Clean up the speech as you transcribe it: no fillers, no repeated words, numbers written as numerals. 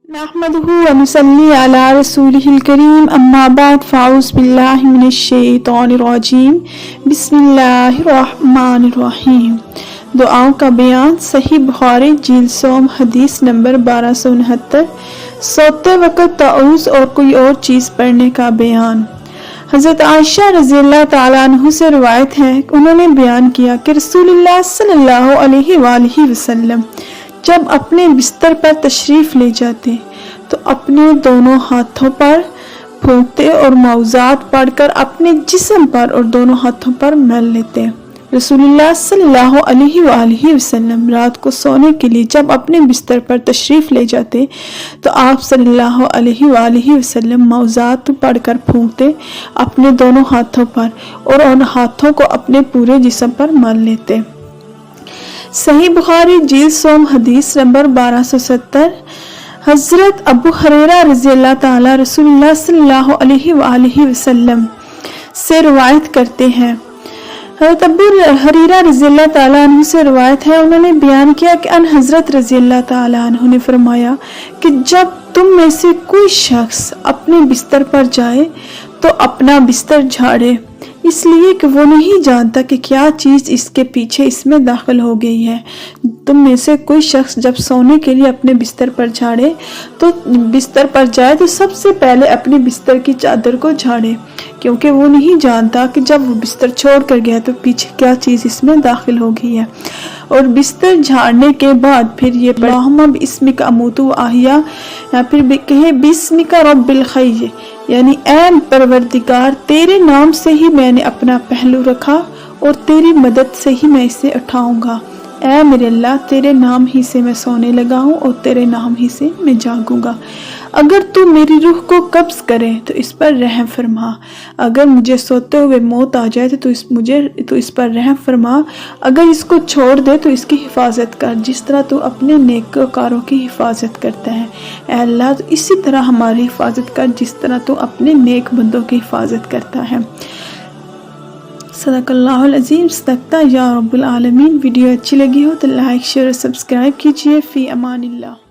نحمده ونصلي على رسوله الكريم اما بعد فاعوذ بالله من الشیطان الرجیم بسم اللہ الرحمن الرحیم۔ دعاؤں کا بیان۔ صحیح بخاری جلد سوم حدیث نمبر 1269۔ سوتے وقت تعوذ اور کوئی اور چیز پڑھنے کا بیان۔ حضرت عائشہ رضی اللہ تعالیٰ عنہ سے روایت ہے کہ انہوں نے بیان کیا کہ رسول اللہ صلی اللہ علیہ وآلہ وسلم جب اپنے بستر پر تشریف لے جاتے تو اپنے دونوں ہاتھوں پر پھونکتے اور معوذات پڑھ کر اپنے جسم پر اور دونوں ہاتھوں پر مل لیتے۔ رسول اللہ صلی اللہ علیہ وآلہ وسلم رات کو سونے کے لیے جب اپنے بستر پر تشریف لے جاتے تو آپ صلی اللہ علیہ وآلہ وسلم معوذات پڑھ کر پھونکتے اپنے دونوں ہاتھوں پر اور ان ہاتھوں کو اپنے پورے جسم پر مل لیتے۔ صحیح بخاری جلد سوم حدیث نمبر 1270۔ حضرت ابو ہریرہ رضی اللہ تعالی رسول اللہ صلی اللہ علیہ وآلہ وسلم سے روایت کرتے ہیں۔ حضرت ابو ہریرہ رضی اللہ تعالیٰ عنہ سے روایت ہے، انہوں نے بیان کیا کہ ان حضرت رضی اللہ تعالیٰ عنہ نے فرمایا کہ جب تم میں سے کوئی شخص اپنے بستر پر جائے تو اپنا بستر جھاڑے، اس لیے کہ وہ نہیں جانتا کہ کیا چیز اس کے پیچھے اس میں داخل ہو گئی ہے۔ تم میں سے کوئی شخص جب سونے کے لیے اپنے بستر پر جھاڑے تو بستر پر جائے تو سب سے پہلے اپنے بستر کی چادر کو جھاڑے، کیونکہ وہ نہیں جانتا کہ جب وہ بستر چھوڑ کر گیا تو پیچھے کیا چیز اس میں داخل ہو گئی ہے۔ اور بستر جھاڑنے کے بعد پھر یہ پڑھے اللہم باسمک اموت و احیا، یا پھر کہے باسمک رب الحی، یعنی اے پروردگار تیرے نام سے ہی میں نے اپنا پہلو رکھا اور تیری مدد سے ہی میں اسے اٹھاؤں گا۔ اے میرے اللہ تیرے نام ہی سے میں سونے لگا ہوں اور تیرے نام ہی سے میں جاگوں گا۔ اگر تو میری روح کو قبض کرے تو اس پر رحم فرما، اگر مجھے سوتے ہوئے موت آ جائے تو اس پر رحم فرما، اگر اس کو چھوڑ دے تو اس کی حفاظت کر جس طرح تو اپنے نیکوکاروں کی حفاظت کرتا ہے۔ اے اللہ تو اسی طرح ہماری حفاظت کر جس طرح تو اپنے نیک بندوں کی حفاظت کرتا ہے۔ صدق اللہ العظیم۔ صدقتا یا رب العالمین۔ ویڈیو اچھی لگی ہو تو لائک شیئر اور سبسکرائب کیجیے۔ فی امان اللہ۔